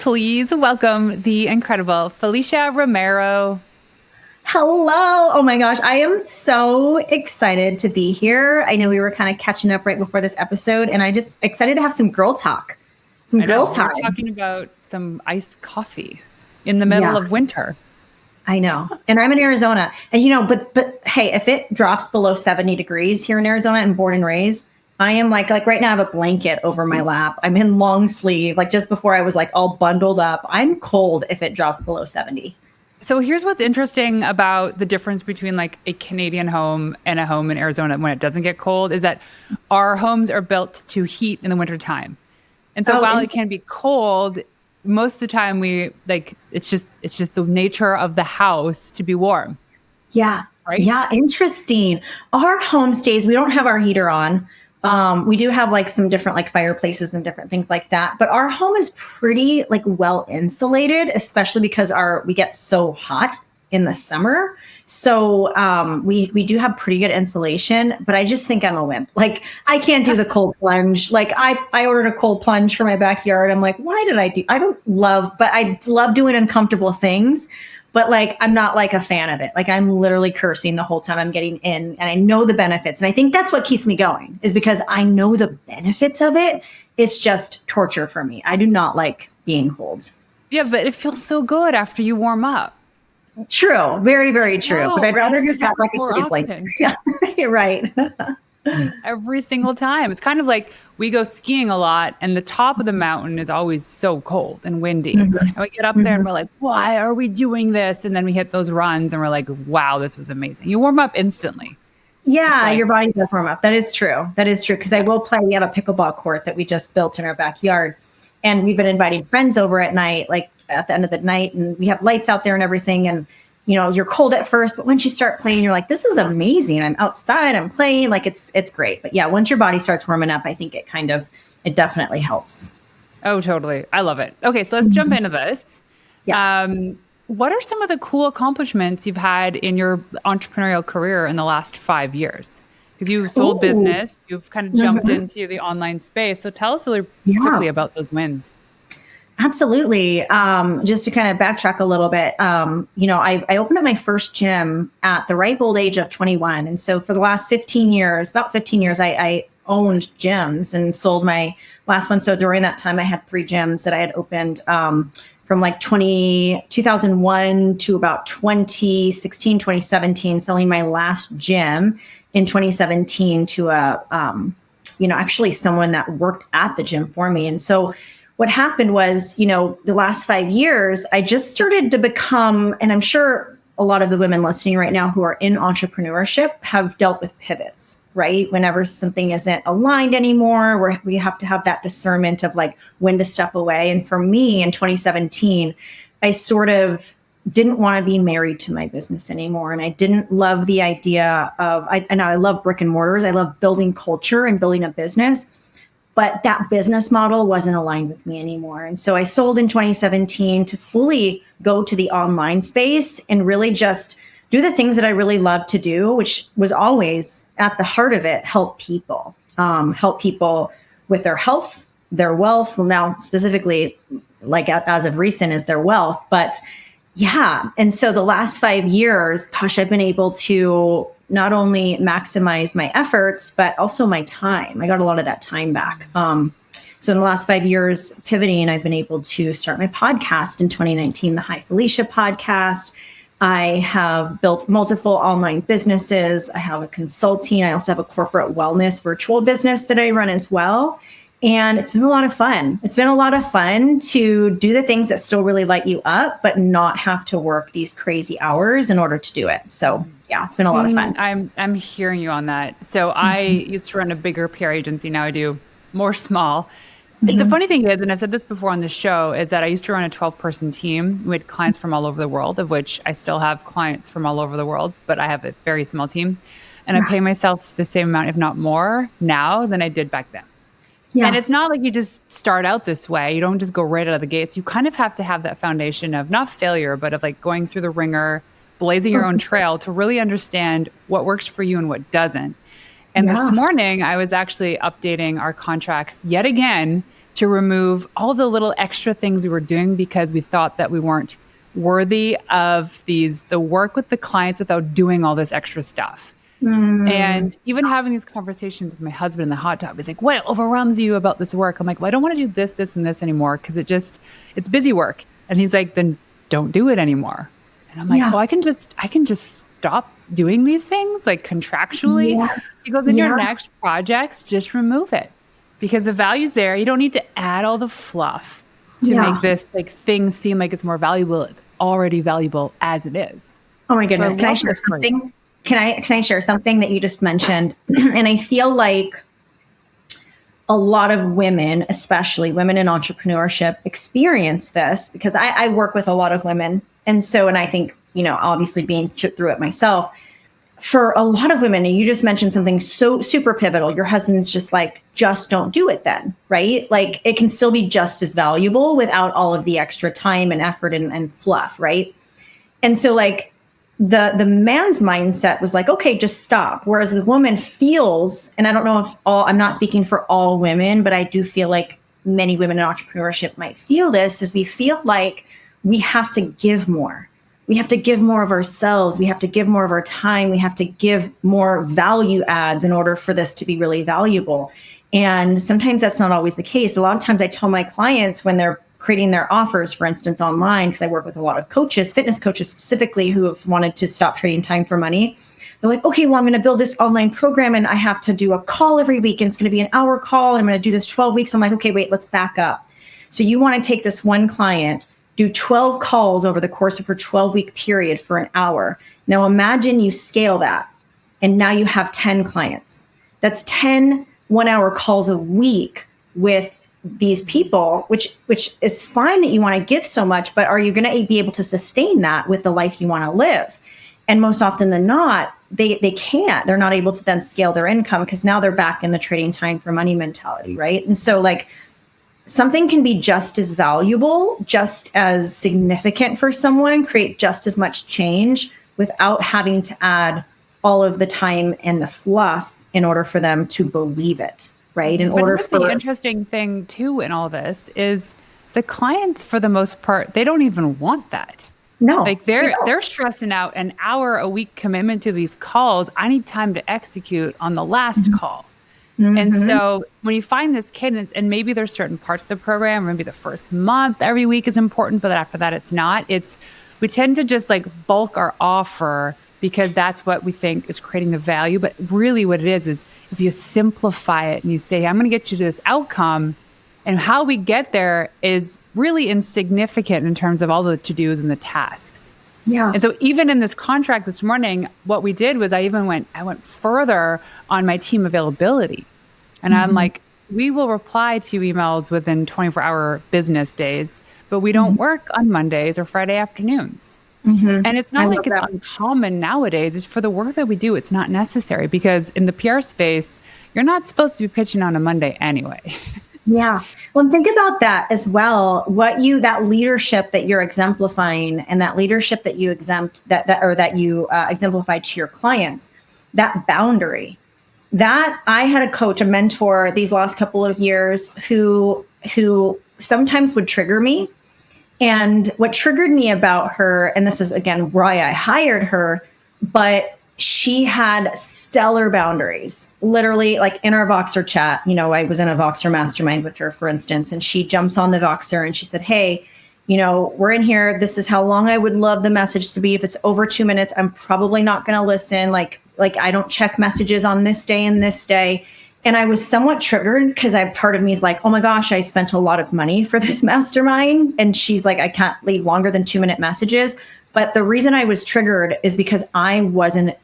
please welcome the incredible Felicia Romero. Hello. Oh my gosh. I am so excited to be here. I know we were kind of catching up right before this episode, and I just excited to have some girl talk. Some girl time. We're talking about some iced coffee in the middle of winter. I know. And I'm in Arizona. And but hey, if it drops below 70 degrees here in Arizona, and born and raised, I am like right now I have a blanket over my lap. I'm in long sleeve. Like just before I was like all bundled up. I'm cold if it drops below 70. So here's what's interesting about the difference between like a Canadian home and a home in Arizona when it doesn't get cold is that our homes are built to heat in the wintertime. And so while it can be cold, most of the time it's just the nature of the house to be warm. Yeah. Right? Yeah. Interesting. Our home stays, we don't have our heater on. We do have like some different like fireplaces and different things like that, but our home is pretty like well insulated, especially because we get so hot in the summer. So we do have pretty good insulation, but I just think I'm a wimp. Like I can't do the cold plunge. Like I ordered a cold plunge for my backyard. I'm like, why did I love doing uncomfortable things. But like, I'm not like a fan of it. Like I'm literally cursing the whole time I'm getting in, and I know the benefits. And I think that's what keeps me going, is because I know the benefits of it. It's just torture for me. I do not like being cold. Yeah, but it feels so good after you warm up. True. Very, very true. But I'd rather just have like a sleep blanket. Yeah, you're right. Every single time. It's kind of like we go skiing a lot and the top of the mountain is always so cold and windy. Mm-hmm. And we get up there and we're like, why are we doing this? And then we hit those runs and we're like, wow, this was amazing. You warm up instantly. Yeah, your body does warm up. That is true. That is true. Because I will play. We have a pickleball court that we just built in our backyard. And we've been inviting friends over at night, like at the end of the night. And we have lights out there and everything. And you're cold at first, but once you start playing, you're like, this is amazing. I'm outside, I'm playing, like it's great. But yeah, once your body starts warming up, I think it definitely helps. Oh, totally. I love it. Okay. So let's jump into this. Yes. What are some of the cool accomplishments you've had in your entrepreneurial career in the last 5 years? Because you sold business, you've kind of jumped into the online space. So tell us really quickly about those wins. Absolutely. Just to kind of backtrack a little bit, I opened up my first gym at the ripe old age of 21. And so for the last about 15 years, I owned gyms and sold my last one. So during that time, I had 3 gyms that I had opened from like 2001 to about 2016, 2017, selling my last gym in 2017 to actually someone that worked at the gym for me. And so what happened was, the last 5 years, I just started to become, and I'm sure a lot of the women listening right now who are in entrepreneurship have dealt with pivots, right? Whenever something isn't aligned anymore, we have to have that discernment of like when to step away. And for me in 2017, I sort of didn't want to be married to my business anymore. And I didn't love the idea of, I love brick and mortars. I love building culture and building a business. But that business model wasn't aligned with me anymore. And so I sold in 2017 to fully go to the online space and really just do the things that I really love to do, which was always at the heart of it, help people with their health, their wealth. Well, now specifically, like as of recent, is their wealth. But yeah. And so the last 5 years, gosh, I've been able to not only maximize my efforts, but also my time. I got a lot of that time back. So in the last 5 years pivoting, I've been able to start my podcast in 2019, the Hi Felicia podcast. I have built multiple online businesses. I have a consulting. I also have a corporate wellness virtual business that I run as well. And it's been a lot of fun. It's been a lot of fun to do the things that still really light you up, but not have to work these crazy hours in order to do it. So yeah, it's been a lot of fun. I'm hearing you on that. So I used to run a bigger PR agency. Now I do more small. The funny thing is, and I've said this before on the show, is that I used to run a 12-person team with clients from all over the world, of which I still have clients from all over the world, but I have a very small team. And I pay myself the same amount, if not more, now than I did back then. Yeah. And it's not like you just start out this way. You don't just go right out of the gates. You kind of have to have that foundation of not failure, but of like going through the ringer, blazing your own trail to really understand what works for you and what doesn't. And Yeah. this morning, I was actually updating our contracts yet again to remove all the little extra things we were doing because we thought that we weren't worthy of the work with the clients without doing all this extra stuff. Mm, And even having these conversations with my husband in the hot tub, he's like, what overwhelms you about this work? I'm like, well, I don't want to do this, this, and this anymore because it's busy work. And he's like, then don't do it anymore. And I'm like, yeah. oh, I can just stop doing these things like contractually. Yeah. He goes, in your Yeah. next projects, just remove it because the value's there. You don't need to add all the fluff to Yeah. make this like thing seem like it's more valuable. It's already valuable as it is. Oh my So I goodness. Can I love share this for you. something? Can I share something that you just mentioned? And I feel like a lot of women, especially women in entrepreneurship, experience this because I work with a lot of women. And I think, obviously being through it myself, for a lot of women, and you just mentioned something so super pivotal. Your husband's just like, just don't do it then, right? Like it can still be just as valuable without all of the extra time and effort and fluff, right? And so like the man's mindset was like, okay, just stop. Whereas the woman feels, and I don't know if I'm not speaking for all women, but I do feel like many women in entrepreneurship might feel this, is we feel like we have to give more. We have to give more of ourselves. We have to give more of our time. We have to give more value adds in order for this to be really valuable. And sometimes that's not always the case. A lot of times I tell my clients when they're creating their offers, for instance, online, because I work with a lot of coaches, fitness coaches specifically, who have wanted to stop trading time for money. They're like, okay, well, I'm going to build this online program and I have to do a call every week and it's going to be an hour call. And I'm going to do this 12 weeks. I'm like, okay, wait, let's back up. So you want to take this one client, do 12 calls over the course of her 12-week period for an hour. Now imagine you scale that and now you have 10 clients. That's 10 1-hour calls a week with these people, which is fine that you want to give so much, but are you going to be able to sustain that with the life you want to live? And most often than not, they can't. They're not able to then scale their income because now they're back in the trading time for money mentality, right? And so like something can be just as valuable, just as significant for someone, create just as much change without having to add all of the time and the fluff in order for them to believe it, right? But here's the interesting thing too in all this is the clients, for the most part, they don't even want that. No, like they're stressing out an hour a week commitment to these calls. I need time to execute on the last call. And so when you find this cadence, and maybe there's certain parts of the program, maybe the first month every week is important, but after that it's not. We tend to just like bulk our offer because that's what we think is creating the value. But really what it is if you simplify it and you say, I'm going to get you to this outcome, and how we get there is really insignificant in terms of all the to-dos and the tasks. Yeah. And so even in this contract this morning, what we did was I went further on my team availability. And I'm like, we will reply to emails within 24-hour business days, but we don't work on Mondays or Friday afternoons. And it's not like it's uncommon nowadays. It's for the work that we do. It's not necessary because in the PR space, you're not supposed to be pitching on a Monday anyway. Yeah. Well, think about that as well. That leadership that you're exemplifying and that leadership that you exemplify to your clients, that boundary. That I had a coach, a mentor these last couple of years who sometimes would trigger me. And what triggered me about her, and this is again why I hired her, but she had stellar boundaries. Literally, like in our Voxer chat, I was in a Voxer mastermind with her, for instance, and she jumps on the Voxer and she said, hey, we're in here. This is how long I would love the message to be. If it's over 2 minutes, I'm probably not going to listen. Like I don't check messages on this day and this day. And I was somewhat triggered because part of me is like, oh my gosh, I spent a lot of money for this mastermind. And she's like, I can't leave longer than 2-minute messages. But the reason I was triggered is because I wasn't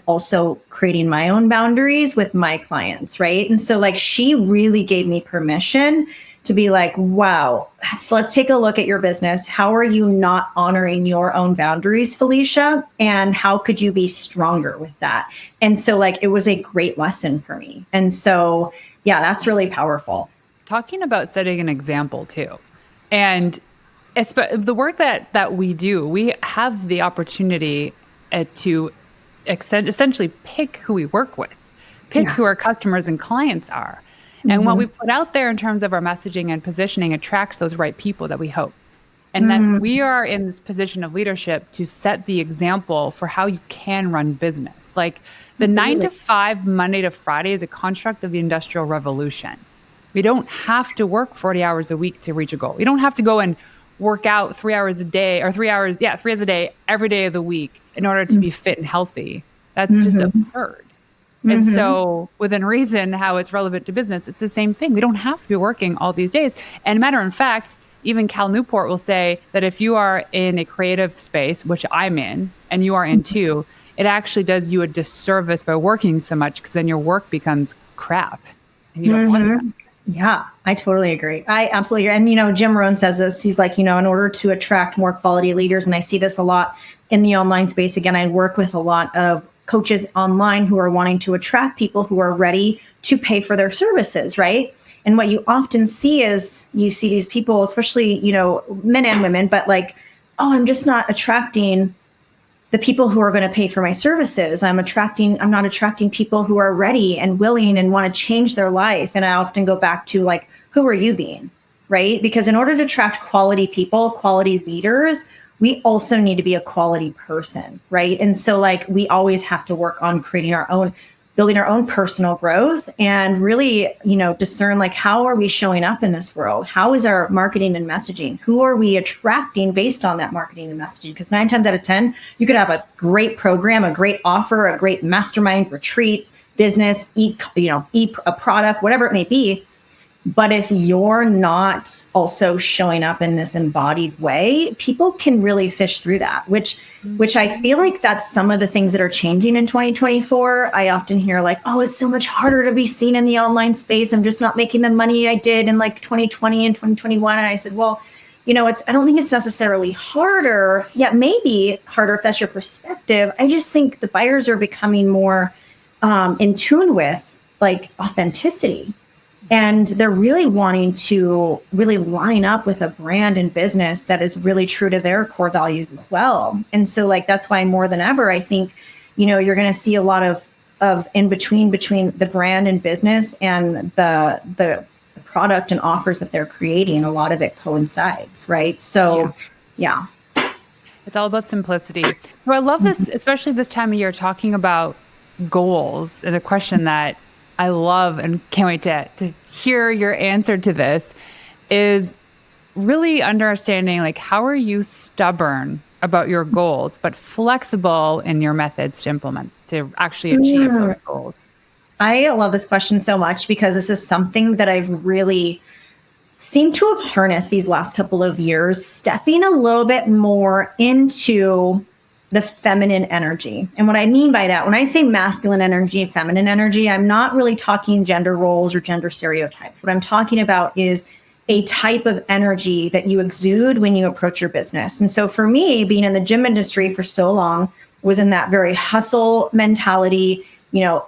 also creating my own boundaries with my clients, right? And so like she really gave me permission to be like, wow, so let's take a look at your business. How are you not honoring your own boundaries, Felicia? And how could you be stronger with that? And so like, it was a great lesson for me. And so, yeah, that's really powerful. Talking about setting an example too. And the work that we do, we have the opportunity to essentially pick who we work with. pick who our customers and clients are. And what we put out there in terms of our messaging and positioning attracts those right people that we hope. And that we are in this position of leadership to set the example for how you can run business. Like the 9 to 5, Monday to Friday is a construct of the Industrial Revolution. We don't have to work 40 hours a week to reach a goal. We don't have to go and work out 3 hours a day or 3 hours, 3 hours a day, every day of the week in order to be fit and healthy. That's just absurd. And so within reason, how it's relevant to business, it's the same thing. We don't have to be working all these days. And matter of fact, even Cal Newport will say that if you are in a creative space, which I'm in, and you are in too, it actually does you a disservice by working so much because then your work becomes crap and you don't want that. Yeah, I totally agree. I absolutely agree. And, Jim Rohn says this, he's like, in order to attract more quality leaders, and I see this a lot in the online space. Again, I work with a lot of coaches online who are wanting to attract people who are ready to pay for their services, right? And what you often see is you see these people, especially, men and women, but like, oh, I'm just not attracting the people who are going to pay for my services. I'm not attracting people who are ready and willing and want to change their life. And I often go back to like, who are you being, right? Because in order to attract quality people, quality leaders, we also need to be a quality person, right? And so like we always have to work on building our own personal growth and really, discern like how are we showing up in this world? How is our marketing and messaging? Who are we attracting based on that marketing and messaging? Because 9 times out of 10, you could have a great program, a great offer, a great mastermind, retreat, business, a product, whatever it may be. But if you're not also showing up in this embodied way, people can really fish through that, which I feel like that's some of the things that are changing in 2024. I often hear like, oh, it's so much harder to be seen in the online space. I'm just not making the money I did in like 2020 and 2021. And I said, well, I don't think it's necessarily harder. Yeah, maybe harder if that's your perspective. I just think the buyers are becoming more in tune with like authenticity. And they're really wanting to really line up with a brand and business that is really true to their core values as well. And so like, that's why more than ever, I think, you're going to see a lot of in between the brand and business and the product and offers that they're creating. A lot of it coincides, right? So yeah. It's all about simplicity. So I love this, especially this time of year, talking about goals, and a question that I love and can't wait to hear your answer to this is really understanding like, how are you stubborn about your goals, but flexible in your methods to implement, to actually achieve those goals? I love this question so much because this is something that I've really seemed to have harnessed these last couple of years, stepping a little bit more into the feminine energy. And what I mean by that, when I say masculine energy and feminine energy, I'm not really talking gender roles or gender stereotypes. What I'm talking about is a type of energy that you exude when you approach your business. And so for me, being in the gym industry for so long, was in that very hustle mentality,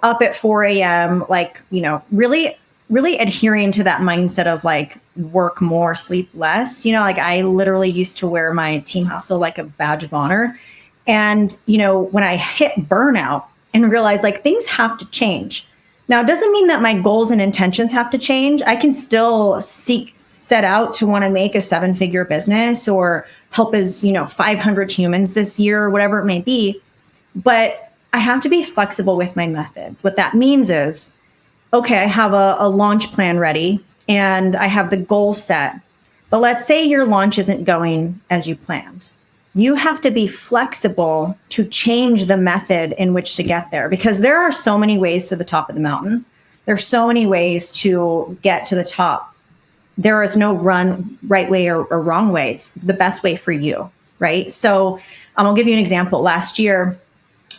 up at 4 a.m., like, really adhering to that mindset of like work more, sleep less. Like I literally used to wear my team hustle like a badge of honor. And, when I hit burnout and realized like things have to change. Now, it doesn't mean that my goals and intentions have to change. I can still set out to want to make a 7-figure business or help as, 500 humans this year or whatever it may be. But I have to be flexible with my methods. What that means is, okay, I have a launch plan ready and I have the goal set. But let's say your launch isn't going as you planned. You have to be flexible to change the method in which to get there, because there are so many ways to the top of the mountain. There's so many ways to get to the top. There is no right way or wrong way. It's the best way for you, right? So I'll give you an example. Last year,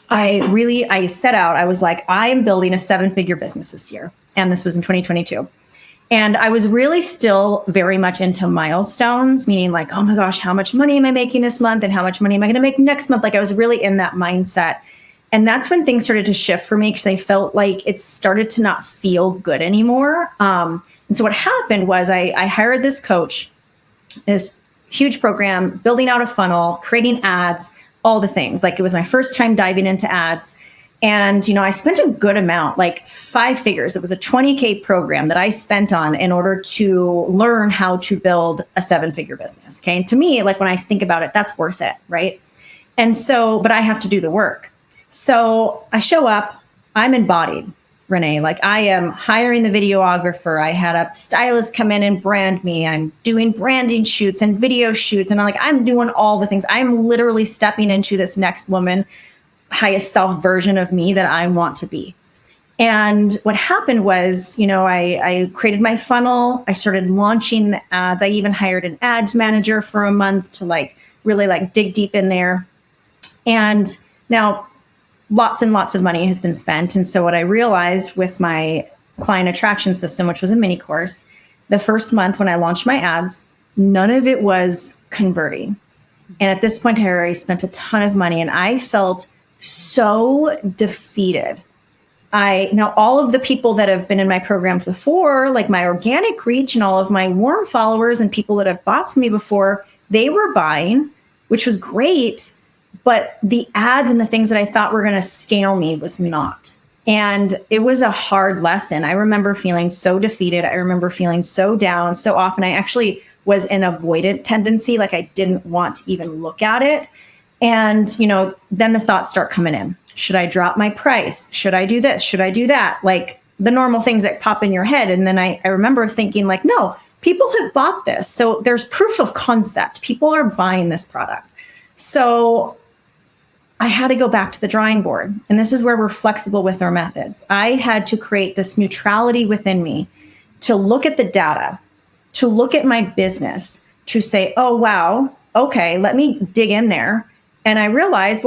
I set out, I was like, I'm building a 7-figure business this year. And this was in 2022. And I was really still very much into milestones, meaning like, oh my gosh, how much money am I making this month? And how much money am I going to make next month? Like I was really in that mindset. And that's when things started to shift for me because I felt like it started to not feel good anymore. And so what happened was I hired this coach, this huge program, building out a funnel, creating ads, all the things. Like it was my first time diving into ads. And, I spent a good amount, like 5 figures. It was a 20K program that I spent on in order to learn how to build a 7-figure business. Okay. And to me, like when I think about it, that's worth it. Right. And so, but I have to do the work. So I show up, I'm embodied, Renee. Like I am hiring the videographer. I had a stylist come in and brand me. I'm doing branding shoots and video shoots. And I'm doing all the things. I'm literally stepping into this next woman, highest self version of me that I want to be. And what happened was, I created my funnel. I started launching the ads. I even hired an ads manager for a month to really dig deep in there. And now lots and lots of money has been spent. And so what I realized with my client attraction system, which was a mini course, the first month when I launched my ads, none of it was converting. And at this point, I already spent a ton of money and I felt so defeated. Now all of the people that have been in my programs before, like my organic reach and all of my warm followers and people that have bought from me before, they were buying, which was great. But the ads and the things that I thought were going to scale me was not. And it was a hard lesson. I remember feeling so defeated. I remember feeling so down. So often I actually was an avoidant tendency. Like I didn't want to even look at it. And, then the thoughts start coming in. Should I drop my price? Should I do this? Should I do that? Like the normal things that pop in your head. And then I remember thinking no, people have bought this. So there's proof of concept. People are buying this product. So I had to go back to the drawing board. And this is where we're flexible with our methods. I had to create this neutrality within me to look at the data, to look at my business, to say, oh, wow, okay, let me dig in there. And I realized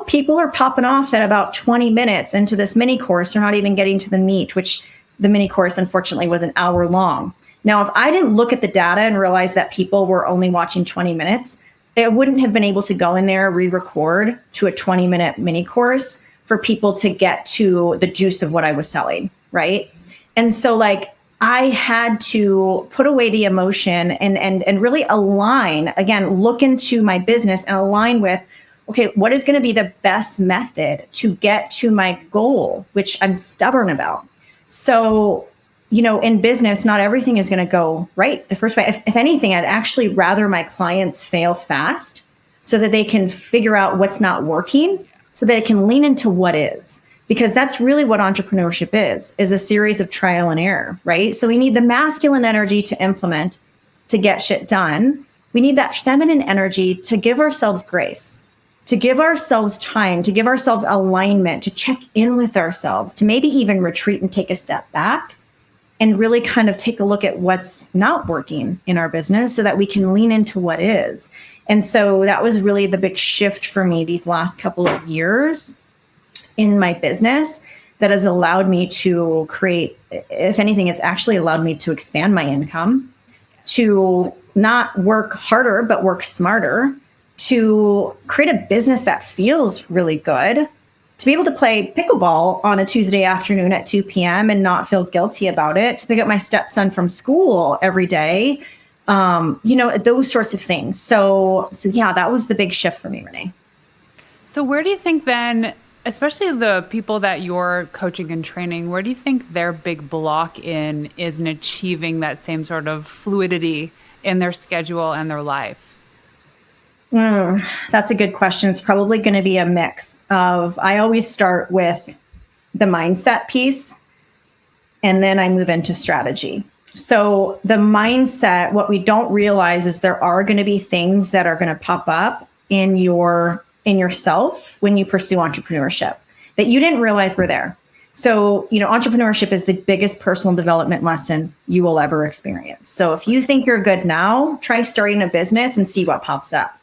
people are popping off at about 20 minutes into this mini course. They're not even getting to the meat, which the mini course, unfortunately, was an hour long. Now, if I didn't look at the data and realize that people were only watching 20 minutes, I wouldn't have been able to go in there, re-record to a 20-minute mini course for people to get to the juice of what I was selling, right? And so I had to put away the emotion and really align, again, look into my business and align with, okay, what is going to be the best method to get to my goal, which I'm stubborn about. So, in business, not everything is going to go right the first way. If anything, I'd actually rather my clients fail fast so that they can figure out what's not working so they can lean into what is. Because that's really what entrepreneurship is a series of trial and error, right? So we need the masculine energy to implement, to get shit done. We need that feminine energy to give ourselves grace, to give ourselves time, to give ourselves alignment, to check in with ourselves, to maybe even retreat and take a step back and really kind of take a look at what's not working in our business so that we can lean into what is. And so that was really the big shift for me these last couple of years in my business that has allowed me to create, if anything, it's actually allowed me to expand my income, to not work harder, but work smarter, to create a business that feels really good, to be able to play pickleball on a Tuesday afternoon at 2 p.m. and not feel guilty about it, to pick up my stepson from school every day, those sorts of things. So yeah, that was the big shift for me, Renee. So where do you think then, especially the people that you're coaching and training, where do you think their big block is in achieving that same sort of fluidity in their schedule and their life? That's a good question. It's probably going to be a mix of, I always start with the mindset piece and then I move into strategy. So the mindset, what we don't realize is there are going to be things that are going to pop up in yourself when you pursue entrepreneurship that you didn't realize were there. So, entrepreneurship is the biggest personal development lesson you will ever experience. So if you think you're good now, try starting a business and see what pops up.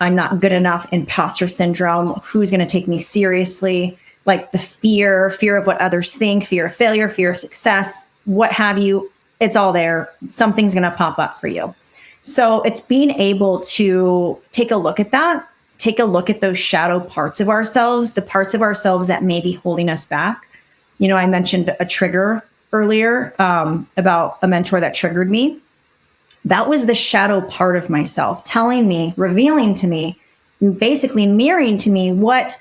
I'm not good enough, imposter syndrome, who's going to take me seriously, like the fear of what others think, fear of failure, fear of success, what have you. It's all there. Something's going to pop up for you. So it's being able to take a look at that, take a look at those shadow parts of ourselves, the parts of ourselves that may be holding us back. I mentioned a trigger earlier about a mentor that triggered me. That was the shadow part of myself telling me, revealing to me, basically mirroring to me what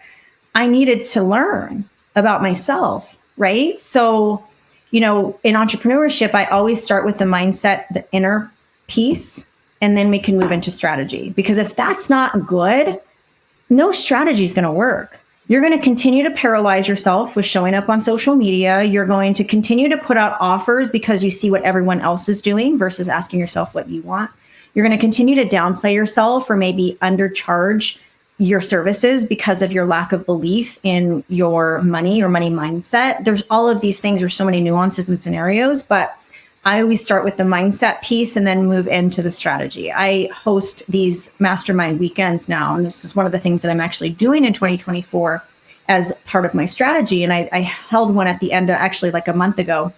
I needed to learn. about myself, right? So, in entrepreneurship, I always start with the mindset, the inner piece, and then we can move into strategy. Because if that's not good, no strategy is going to work. You're going to continue to paralyze yourself with showing up on social media. You're going to continue to put out offers because you see what everyone else is doing versus asking yourself what you want. You're going to continue to downplay yourself or maybe undercharge your services because of your lack of belief in your money or money mindset. There's all of these things. There's so many nuances and scenarios, but I always start with the mindset piece and then move into the strategy. I host these mastermind weekends now, and this is one of the things that I'm actually doing in 2024 as part of my strategy. And I held one at the end of actually like a month ago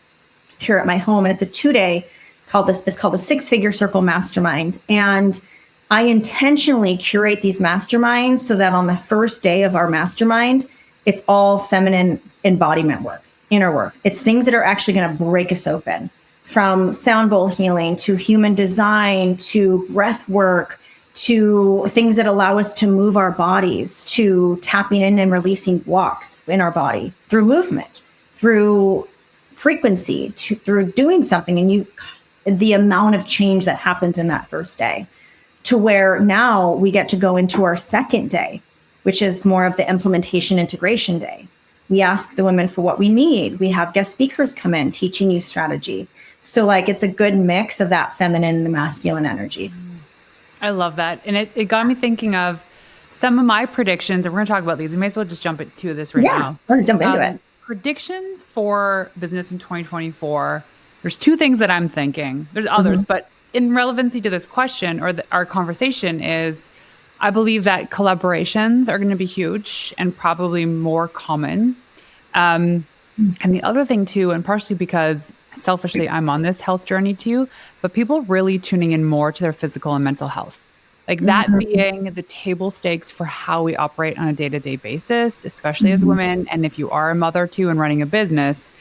here at my home, and it's a 2-day it's called the 6-Figure Circle Mastermind. And I intentionally curate these masterminds so that on the first day of our mastermind, it's all feminine embodiment work, inner work. It's things that are actually going to break us open, from sound bowl healing to human design to breath work to things that allow us to move our bodies, to tapping in and releasing blocks in our body through movement, through frequency, through doing something. And the amount of change that happens in that first day, to where now we get to go into our second day, which is more of the implementation integration day. We ask the women for what we need. We have guest speakers come in teaching you strategy. So it's a good mix of that feminine and the masculine energy. I love that. And it got me thinking of some of my predictions, and we're going to talk about these. We may as well just jump into this right now. Let's jump into it. Predictions for business in 2024. There's 2 things that I'm thinking. There's others, but in relevancy to this question or our conversation is, I believe that collaborations are going to be huge and probably more common. And the other thing too, and partially because selfishly I'm on this health journey too, but people really tuning in more to their physical and mental health. Like that being the table stakes for how we operate on a day-to-day basis, especially as women. And if you are a mother too and running a business,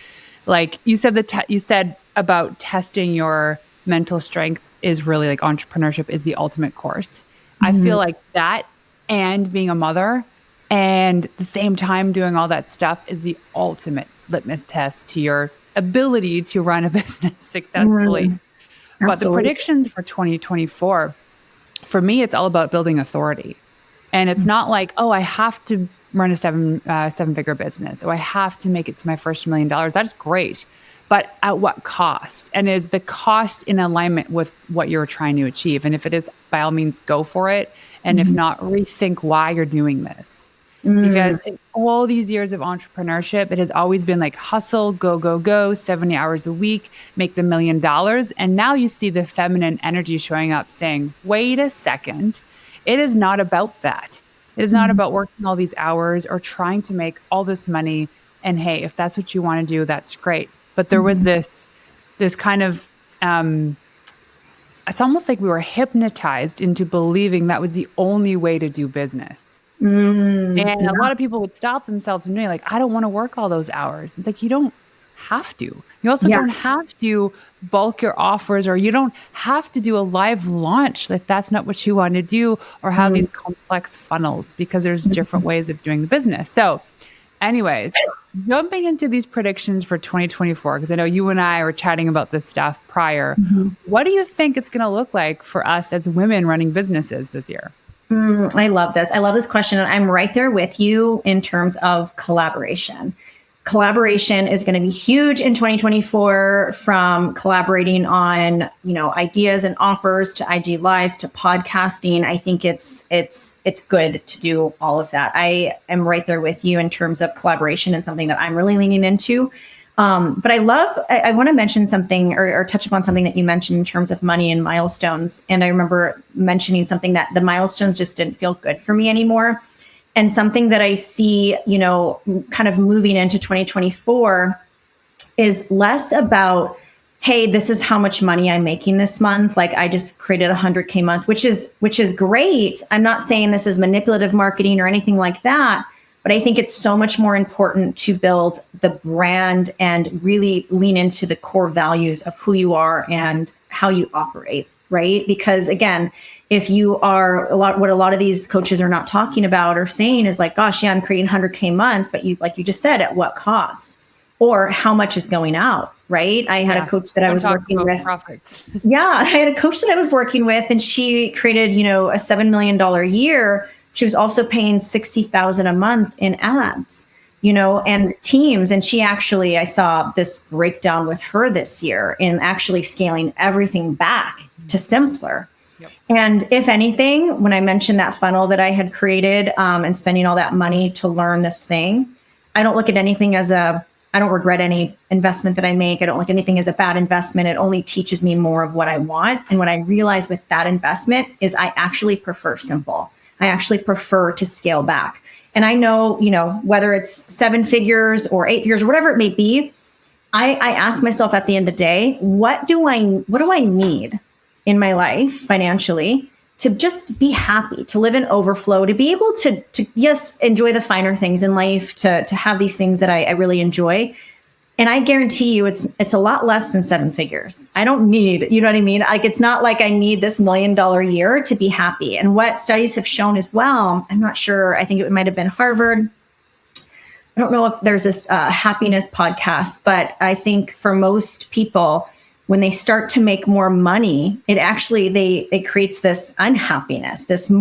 like you said, you said about testing your mental strength is really like entrepreneurship is the ultimate course. I feel like that and being a mother and at the same time doing all that stuff is the ultimate litmus test to your ability to run a business successfully. But the predictions for 2024, for me, it's all about building authority. And it's not like, oh, I have to run a seven-figure business. Oh, I have to make it to my first $1 million. That's great. But at what cost? And is the cost in alignment with what you're trying to achieve? And if it is, by all means, go for it. And if not, rethink why you're doing this. Because in all these years of entrepreneurship, it has always been like hustle, go, go, go, 70 hours a week, make the $1 million. And now you see the feminine energy showing up saying, wait a second, it is not about that. It is not about working all these hours or trying to make all this money. And hey, if that's what you want to do, that's great. But there was this kind of, it's almost like we were hypnotized into believing that was the only way to do business. And a lot of people would stop themselves from doing like, I don't want to work all those hours. It's like, you don't have to. You also don't have to bulk your offers, or you don't have to do a live launch if that's not what you want to do, or have these complex funnels, because there's different ways of doing the business. So anyways, jumping into these predictions for 2024, because I know you and I were chatting about this stuff prior. What do you think it's going to look like for us as women running businesses this year? I love this. I love this question. And I'm right there with you in terms of collaboration. Collaboration is going to be huge in 2024, from collaborating on, ideas and offers to IG lives to podcasting. I think it's good to do all of that. I am right there with you in terms of collaboration and something that I'm really leaning into. But I want to mention something or touch upon something that you mentioned in terms of money and milestones. And I remember mentioning something that the milestones just didn't feel good for me anymore. And something that I see, kind of moving into 2024 is less about, hey, this is how much money I'm making this month. Like I just created a 100K month, which is great. I'm not saying this is manipulative marketing or anything like that. But I think it's so much more important to build the brand and really lean into the core values of who you are and how you operate. right? Because again, if you are what a lot of these coaches are not talking about or saying is like, gosh, yeah, I'm creating 100K months, but like you just said, at what cost? Or how much is going out, right? I had a coach that I was working with. Profits. Yeah, I had a coach that I was working with, and she created, a $7 million a year. She was also paying $60,000 a month in ads, and teams. And she actually, I saw this breakdown with her this year in actually scaling everything back to simpler. Yep. And if anything, when I mentioned that funnel that I had created and spending all that money to learn this thing, I don't look at anything I don't regret any investment that I make. I don't look at anything as a bad investment. It only teaches me more of what I want. And what I realized with that investment is I actually prefer simple. I actually prefer to scale back. And I know, whether it's 7 figures or 8 figures or whatever it may be, I ask myself at the end of the day, what do I need in my life financially to just be happy, to live in overflow, to be able to yes, enjoy the finer things in life, to have these things that I really enjoy. And I guarantee you it's a lot less than 7 figures. I don't need, you know what I mean? Like, it's not like I need this $1 million year to be happy. And what studies have shown as well, I'm not sure, I think it might've been Harvard. I don't know if there's this happiness podcast, but I think for most people, when they start to make more money, it actually, it creates this unhappiness, this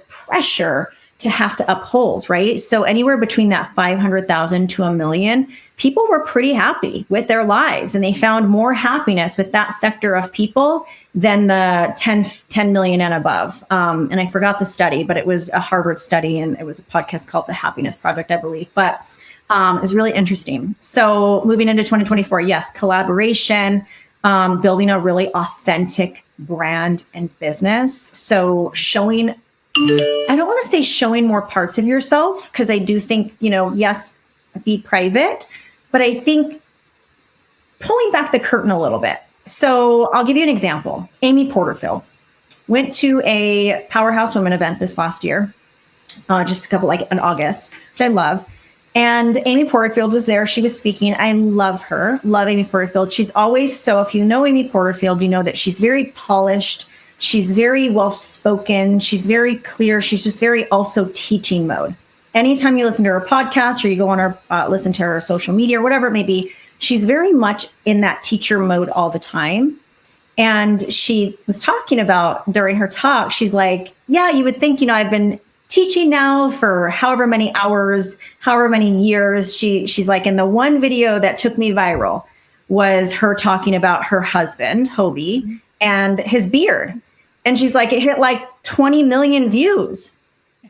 pressure to have to uphold, right? So anywhere between that 500,000 to $1 million, people were pretty happy with their lives, and they found more happiness with that sector of people than the 10 million and above. And I forgot the study, but it was a Harvard study, and it was a podcast called The Happiness Project, I believe. But it was really interesting. So moving into 2024, yes, collaboration, building a really authentic brand and business. So showing, I don't want to say showing more parts of yourself, because I do think, yes, be private, but I think pulling back the curtain a little bit. So I'll give you an example. Amy Porterfield went to a Powerhouse Women event this last year, just a couple, in August, which I love. And Amy Porterfield was there. She was speaking. I love her. Love Amy Porterfield. She's always, so if you know Amy Porterfield, you know that she's very polished. She's very well-spoken. She's very clear. She's just very also teaching mode. Anytime you listen to her podcast or you go on her, listen to her social media or whatever it may be, she's very much in that teacher mode all the time. And she was talking about during her talk, she's like, yeah, you would think, I've been teaching now for however many hours, however many years. She's like, in the one video that took me viral was her talking about her husband, Hobie, and his beard. And she's like, it hit 20 million views.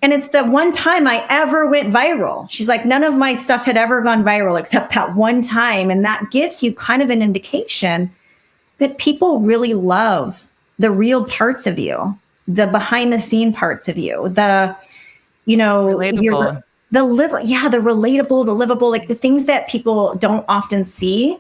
And it's the one time I ever went viral. She's like, none of my stuff had ever gone viral except that one time. And that gives you kind of an indication that people really love the real parts of you, the behind the scene parts of you, the, relatable. the relatable, the livable, the things that people don't often see.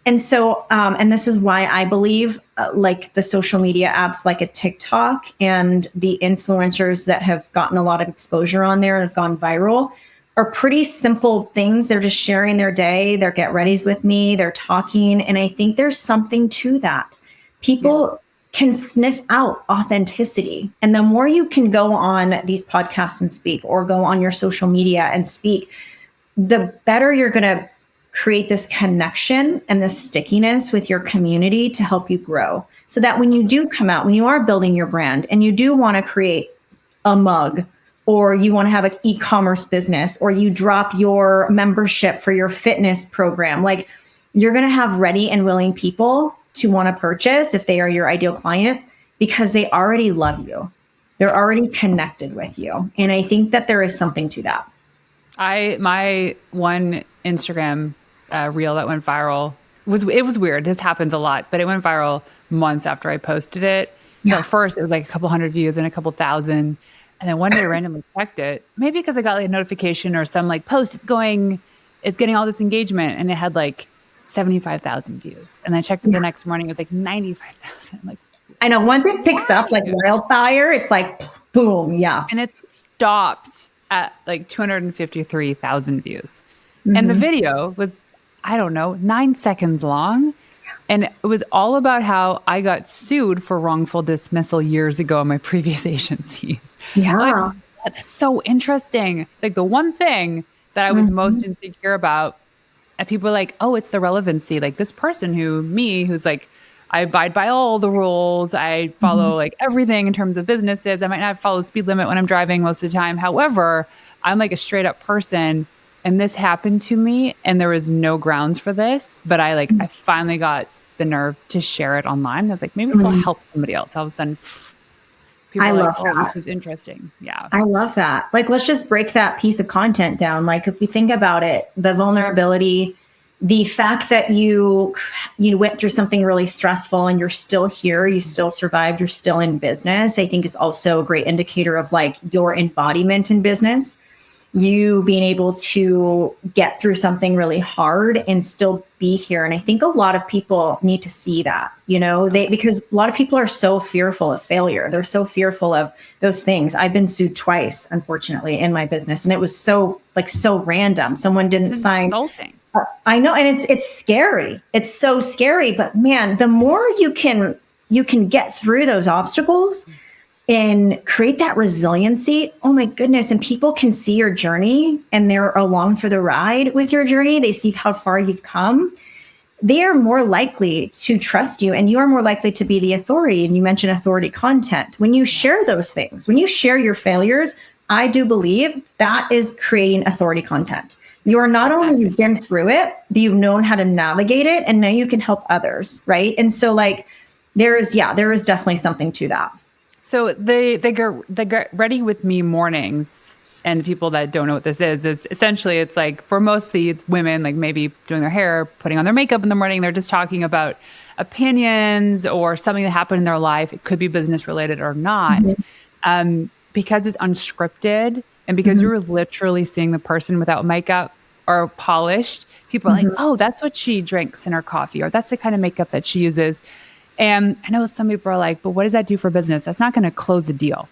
And so, and this is why I believe the social media apps like a TikTok and the influencers that have gotten a lot of exposure on there and have gone viral are pretty simple things. They're just sharing their day, their get readies with me, they're talking. And I think there's something to that. People can sniff out authenticity. And the more you can go on these podcasts and speak, or go on your social media and speak, the better you're going to create this connection and this stickiness with your community to help you grow. So that when you do come out, when you are building your brand and you do want to create a mug, or you want to have an e-commerce business, or you drop your membership for your fitness program, you're going to have ready and willing people to want to purchase if they are your ideal client, because they already love you. They're already connected with you. And I think that there is something to that. My one Instagram reel that went viral it was weird. This happens a lot, but it went viral months after I posted it. So at first it was a couple hundred views and a couple thousand. And then one day I randomly checked it, maybe because I got a notification or some post it's getting all this engagement, and it had 75,000 views. And I checked it the next morning, it was 95,000. I know, once it picks up wildfire, it's boom. Yeah. And it stopped at 253,000 views. Mm-hmm. And the video was, I don't know, 9 seconds long. And it was all about how I got sued for wrongful dismissal years ago in my previous agency. Like, Yeah. that's so interesting. It's like the one thing that I was most insecure about. And people are like, oh, it's the relevancy. Like this person who's like, I abide by all the rules. I follow like everything in terms of businesses. I might not follow the speed limit when I'm driving most of the time. However, I'm like a straight up person. And this happened to me and there was no grounds for this. But I finally got the nerve to share it online. I was like, maybe this will help somebody else. All of a sudden, people I are love like, oh, that. this is interesting. Yeah. I love that. Like, let's just break that piece of content down. Like, if you think about it, the vulnerability, the fact that you went through something really stressful and you're still here, you still survived, you're still in business, I think is also a great indicator of like your embodiment in business. You being able to get through something really hard and still be here. And I think a lot of people need to see that, because a lot of people are so fearful of failure. They're so fearful of those things. I've been sued twice, unfortunately, in my business. And it was so random. Someone didn't sign. Insulting. I know. And it's scary. It's so scary, but man, the more you can get through those obstacles and create that resiliency. Oh my goodness. And people can see your journey and they're along for the ride with your journey. They see how far you've come. They are more likely to trust you and you are more likely to be the authority. And you mentioned authority content. When you share those things, when you share your failures, I do believe that is creating authority content. You are not only you've been through it, but you've known how to navigate it and now you can help others. Right. And so like there is definitely something to that. So the get ready with me mornings, and people that don't know what this is essentially it's like for mostly it's women like maybe doing their hair, putting on their makeup in the morning. They're just talking about opinions or something that happened in their life. It could be business related or not, because it's unscripted and because you're literally seeing the person without makeup or polished. People are like, oh, that's what she drinks in her coffee, or that's the kind of makeup that she uses. And I know some people are like, but what does that do for business? That's not going to close a deal.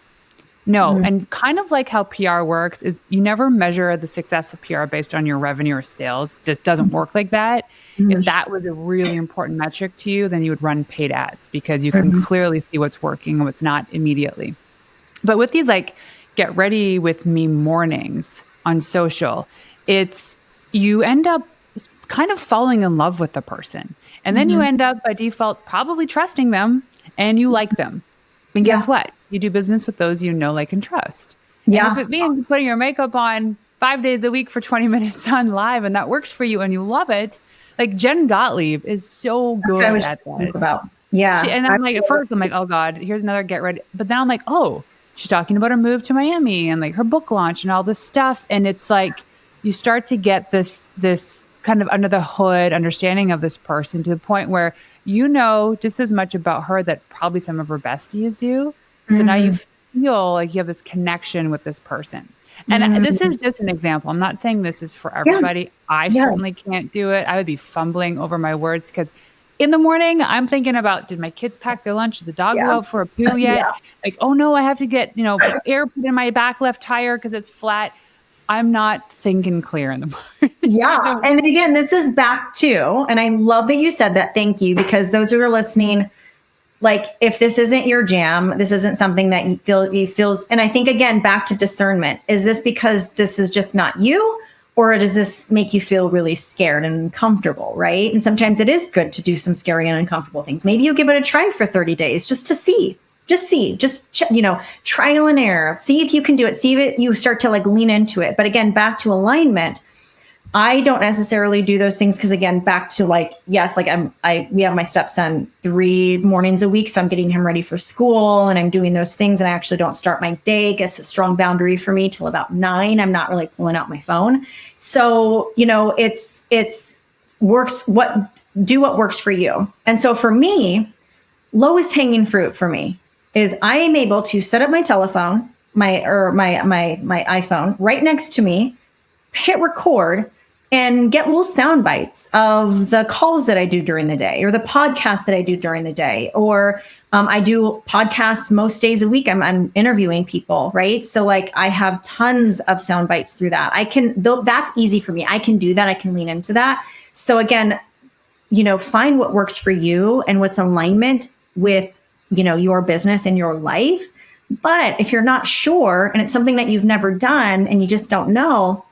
No. And kind of like how PR works is you never measure the success of PR based on your revenue or sales. It just doesn't work like that. If that was a really important metric to you, then you would run paid ads because you can clearly see what's working and what's not immediately. But with these like get ready with me mornings on social, you end up kind of falling in love with the person. And then you end up by default probably trusting them and you like them. And guess what? You do business with those you know, like, and trust. Yeah. And if it means putting your makeup on 5 days a week for 20 minutes on live and that works for you and you love it, like Jen Gottlieb is so good at that. Yeah. And I'm like, at first I'm like, oh God, here's another get ready. But then I'm like, oh, she's talking about her move to Miami and like her book launch and all this stuff. And it's like, you start to get this kind of under the hood understanding of this person to the point where you know just as much about her that probably some of her besties do. So now you feel like you have this connection with this person. And this is just an example. I'm not saying this is for everybody. I certainly can't do it. I would be fumbling over my words because in the morning, I'm thinking about, did my kids pack their lunch? Did the dog go out for a poo yet? Like, oh no, I have to get, air put in my back left tire because it's flat. I'm not thinking clear in the morning. Yeah. And again, this is back to, and I love that you said that. Thank you. Because those who are listening, like if this isn't your jam, this isn't something that you feels, and I think again, back to discernment, is this because this is just not you? Or does this make you feel really scared and uncomfortable, right? And sometimes it is good to do some scary and uncomfortable things. Maybe you give it a try for 30 days just to see. Trial and error. See if you can do it. See if you start to like lean into it. But again, back to alignment. I don't necessarily do those things because again, back to like, yes, like we have my stepson 3 mornings a week. So I'm getting him ready for school and I'm doing those things. And I actually don't start my day. It's a strong boundary for me till about 9. I'm not really pulling out my phone. So, it's works. Do what works for you. And so for me, lowest hanging fruit for me is I am able to set up my telephone, my iPhone right next to me, hit record, and get little sound bites of the calls that I do during the day or the podcasts that I do during the day. Or I do podcasts most days a week. I'm interviewing people, right? So like I have tons of sound bites through that. That's easy for me. I can do that. I can lean into that. So again, find what works for you and what's alignment with, your business and your life. But if you're not sure and it's something that you've never done and you just don't know,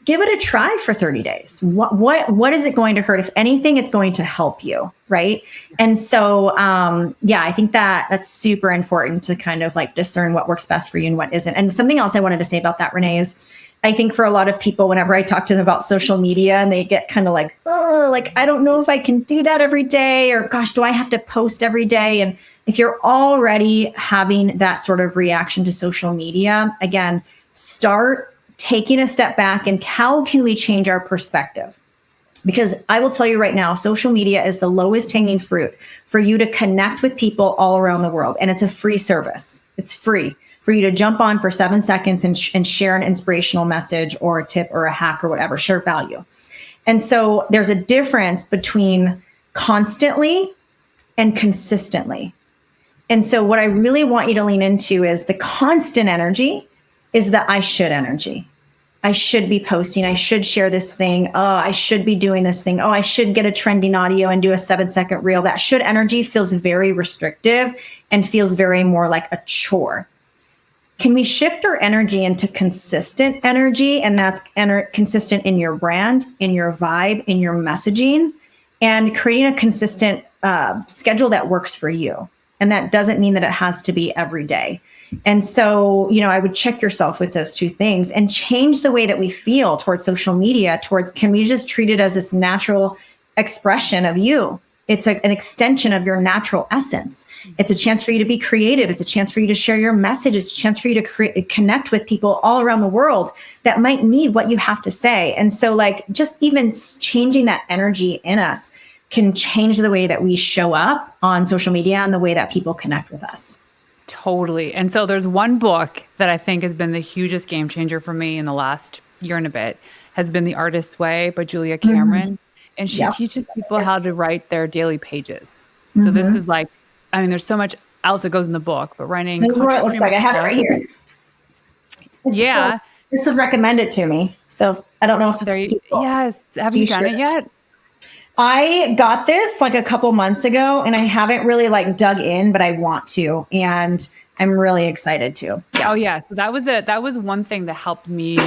give it a try for 30 days. What is it going to hurt? If anything, it's going to help you. Right. And so, I think that's super important to kind of like discern what works best for you and what isn't. And something else I wanted to say about that, Renee, is I think for a lot of people, whenever I talk to them about social media and they get kind of like, oh, like, I don't know if I can do that every day, or gosh, do I have to post every day? And if you're already having that sort of reaction to social media, again, start taking a step back and how can we change our perspective? Because I will tell you right now, social media is the lowest hanging fruit for you to connect with people all around the world. And it's a free service. It's free for you to jump on for 7 seconds and share an inspirational message or a tip or a hack or whatever, share value. And so there's a difference between constantly and consistently. And so what I really want you to lean into is the constant energy is the I should energy. I should be posting. I should share this thing. Oh, I should be doing this thing. Oh, I should get a trending audio and do a 7-second reel. That should energy feels very restrictive and feels very more like a chore. Can we shift our energy into consistent energy? And that's consistent in your brand, in your vibe, in your messaging, and creating a consistent schedule that works for you. And that doesn't mean that it has to be every day. And so, I would check yourself with those two things and change the way that we feel towards social media, can we just treat it as this natural expression of you? It's an extension of your natural essence. It's a chance for you to be creative. It's a chance for you to share your message. It's a chance for you to connect with people all around the world that might need what you have to say. And so just even changing that energy in us can change the way that we show up on social media and the way that people connect with us. Totally. And so there's one book that I think has been the hugest game changer for me in the last year and a bit, has been The Artist's Way by Julia Cameron. And she teaches people how to write their daily pages. So this is there's so much else that goes in the book, but writing. This is what it looks like. I have it right here. Yeah. So this was recommended to me. So I don't know if yes. Have you done it yet? I got this a couple months ago and I haven't really dug in, but I want to, and I'm really excited to. Oh yeah. So that was one thing that helped me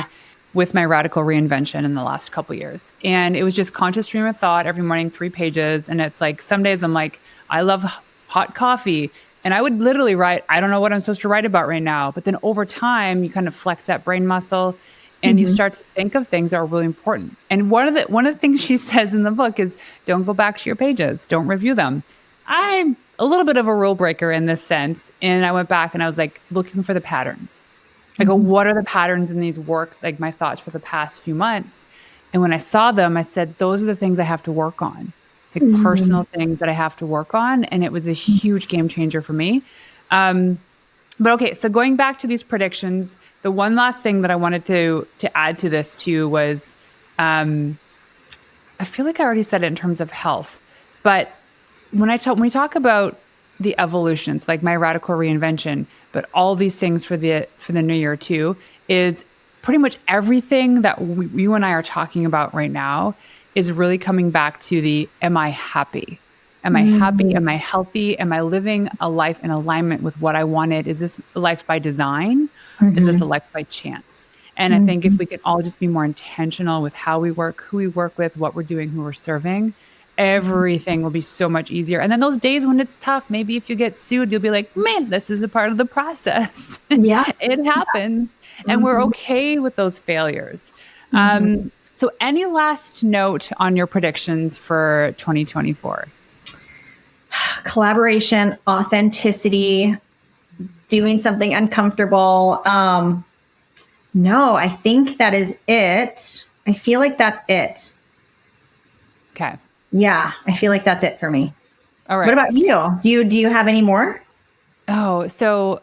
with my radical reinvention in the last couple of years. And it was just conscious stream of thought every morning, 3 pages. And it's some days I'm like, I love hot coffee. And I would literally write, I don't know what I'm supposed to write about right now. But then over time, you kind of flex that brain muscle and you start to think of things that are really important. And one of the things she says in the book is, don't go back to your pages. Don't review them. I'm a little bit of a rule breaker in this sense. And I went back and I was looking for the patterns. I go, what are the patterns in these my thoughts for the past few months? And when I saw them, I said, those are the things I have to work on, personal things that I have to work on. And it was a huge game changer for me. But okay, so going back to these predictions, the one last thing that I wanted to add to this too was, I feel like I already said it in terms of health, but when we talk about the evolutions, like my radical reinvention, but all these things for the new year too, is pretty much everything that you and I are talking about right now is really coming back to the, am I happy? Am I happy? Am I healthy? Am I living a life in alignment with what I wanted? Is this a life by design? Is this a life by chance? And I think if we can all just be more intentional with how we work, who we work with, what we're doing, who we're serving, everything will be so much easier. And then those days when it's tough, maybe if you get sued, you'll be like, man, this is a part of the process. Yeah, it happens. And we're okay with those failures. So any last note on your predictions for 2024? Collaboration, authenticity, doing something uncomfortable. No, I think that is it. I feel like that's it. Okay. Yeah, I feel like that's it for me. All right. What about you? Do you have any more? Oh, so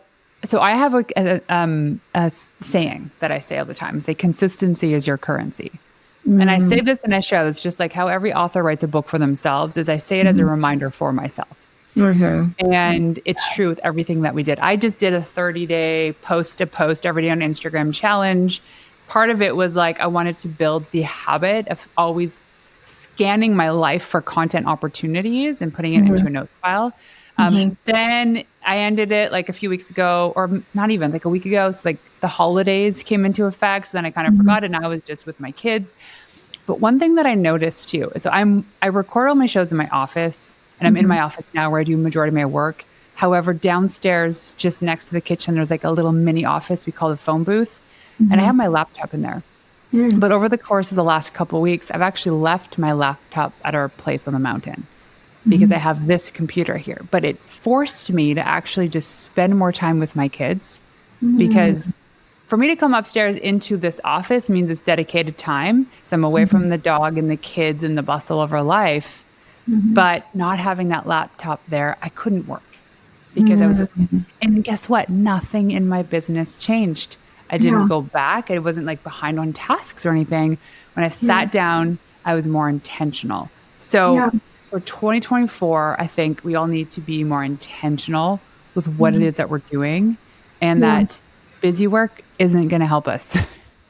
I have a saying that I say all the time. I say consistency is your currency. And I say this and I share this just like how every author writes a book for themselves, is I say it as a reminder for myself. And it's true with everything that we did. I just did a 30-day post every day on Instagram challenge. Part of it was I wanted to build the habit of always scanning my life for content opportunities and putting it into a notes file. Then I ended it like a few weeks ago, or not even like a week ago. So like the holidays came into effect. So then I kind of forgot it. And I was just with my kids. But one thing that I noticed too, is I record all my shows in my office, and I'm in my office now where I do majority of my work. However, downstairs, just next to the kitchen, there's like a little mini office we call the phone booth. And I have my laptop in there. But over the course of the last couple of weeks, I've actually left my laptop at our place on the mountain because I have this computer here. But it forced me to actually just spend more time with my kids, because for me to come upstairs into this office means it's dedicated time. So I'm away from the dog and the kids and the bustle of our life. But not having that laptop there, I couldn't work because I was, and guess what? Nothing in my business changed. I didn't go back. I wasn't like behind on tasks or anything. When I sat down, I was more intentional. So for 2024, I think we all need to be more intentional with what it is that we're doing, and that busy work isn't going to help us.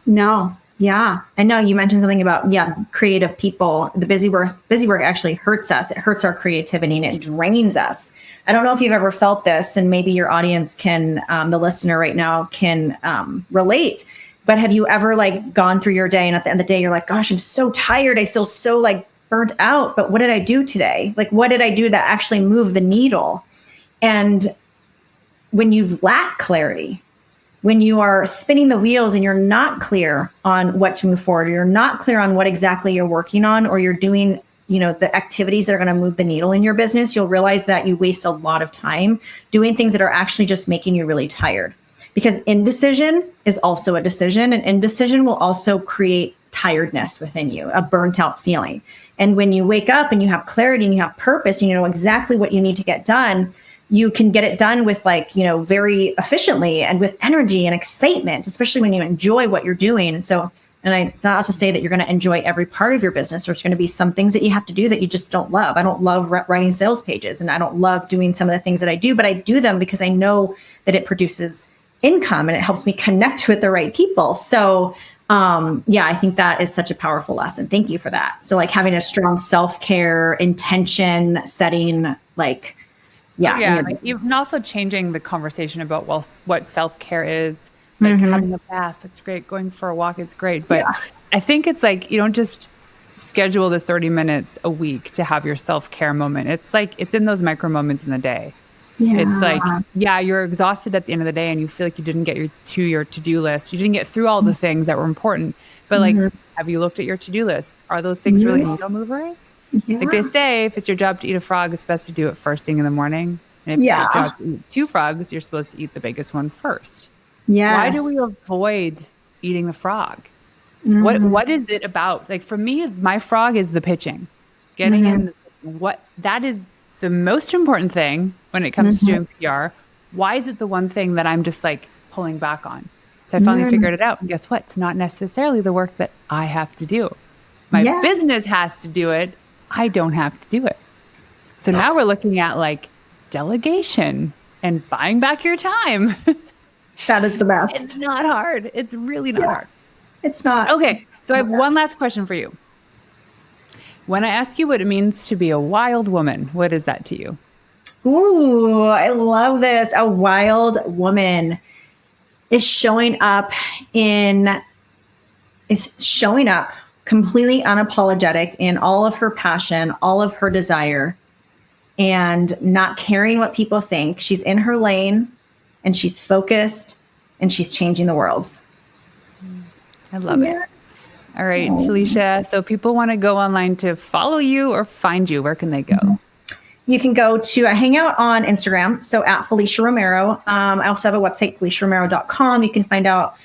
No. Yeah. I know you mentioned something about, creative people. The busy work actually hurts us. It hurts our creativity and it drains us. I don't know if you've ever felt this, and maybe your audience can, the listener right now can relate, but have you ever like gone through your day and at the end of the day, you're like, gosh, I'm so tired. I feel so like burnt out, but what did I do today? Like, what did I do that actually moved the needle? And when you lack clarity, when you are spinning the wheels and you're not clear on what to move forward, or you're not clear on what exactly you're working on, or you're doing, the activities that are going to move the needle in your business, you'll realize that you waste a lot of time doing things that are actually just making you really tired. Because indecision is also a decision, and indecision will also create tiredness within you, a burnt out feeling. And when you wake up and you have clarity and you have purpose and you know exactly what you need to get done, you can get it done with very efficiently and with energy and excitement, especially when you enjoy what you're doing. And so, it's not to say that you're going to enjoy every part of your business. There's going to be some things that you have to do that you just don't love. I don't love writing sales pages, and I don't love doing some of the things that I do, but I do them because I know that it produces income and it helps me connect with the right people. So, I think that is such a powerful lesson. Thank you for that. So like having a strong self-care intention setting, even also changing the conversation about what self-care is. Like having a bath, it's great. Going for a walk is great. But I think it's like, you don't just schedule this 30 minutes a week to have your self-care moment. It's like, it's in those micro moments in the day. It's like, you're exhausted at the end of the day and you feel like you didn't get to your to-do list. You didn't get through all the things that were important. But like, have you looked at your to-do list? Are those things really needle movers? Like they say, if it's your job to eat a frog, it's best to do it first thing in the morning. And if it's your job to eat 2 frogs, you're supposed to eat the biggest one first. Yes. Why do we avoid eating the frog? What is it about? Like for me, my frog is the pitching. Getting in that is the most important thing when it comes to doing PR. Why is it the one thing that I'm just like pulling back on? So I finally figured it out. And guess what? It's not necessarily the work that I have to do. My business has to do it. I don't have to do it. So now we're looking at like delegation and buying back your time. That is the best. It's not hard. It's really not hard. It's not. Okay. So I have one last question for you. When I ask you what it means to be a wild woman, what is that to you? Ooh, I love this. A wild woman is showing up completely unapologetic in all of her passion, all of her desire, and not caring what people think. She's in her lane and she's focused and she's changing the world. I love it. All right, Felicia. So if people want to go online to follow you or find you, where can they go? You can go to hang out on Instagram. So at Felicia Romero. I also have a website, FeliciaRomero.com. You can find out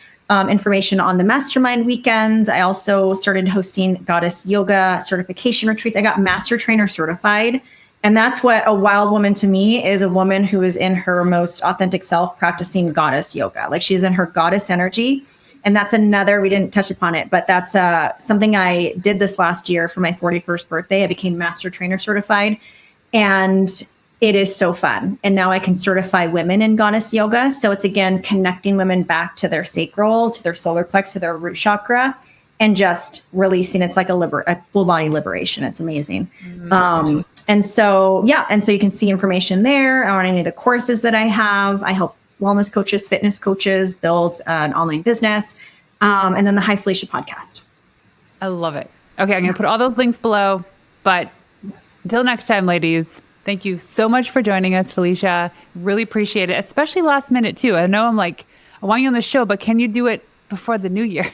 information on the mastermind weekends. I also started hosting goddess yoga certification retreats. I got master trainer certified. And that's what a wild woman to me is, a woman who is in her most authentic self practicing goddess yoga. Like she's in her goddess energy. And that's another, we didn't touch upon it, but that's something I did this last year for my 41st birthday. I became master trainer certified. And it is so fun. And now I can certify women in goddess yoga. So it's again, connecting women back to their sacral, to their solar plex, to their root chakra, and just releasing. It's like a full body liberation. It's amazing. And so you can see information there on any of the courses that I have. I help wellness coaches, fitness coaches build an online business. And then the Hi Felicia podcast. I love it. Okay, I'm going to put all those links below. But until next time, ladies, thank you so much for joining us, Felicia. Really appreciate it, especially last minute too. I know I'm like, I want you on the show, but can you do it before the new year?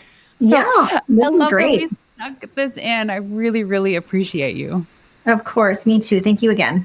So I love great. That we snuck this in. I really, really appreciate you. Of course. Me too. Thank you again.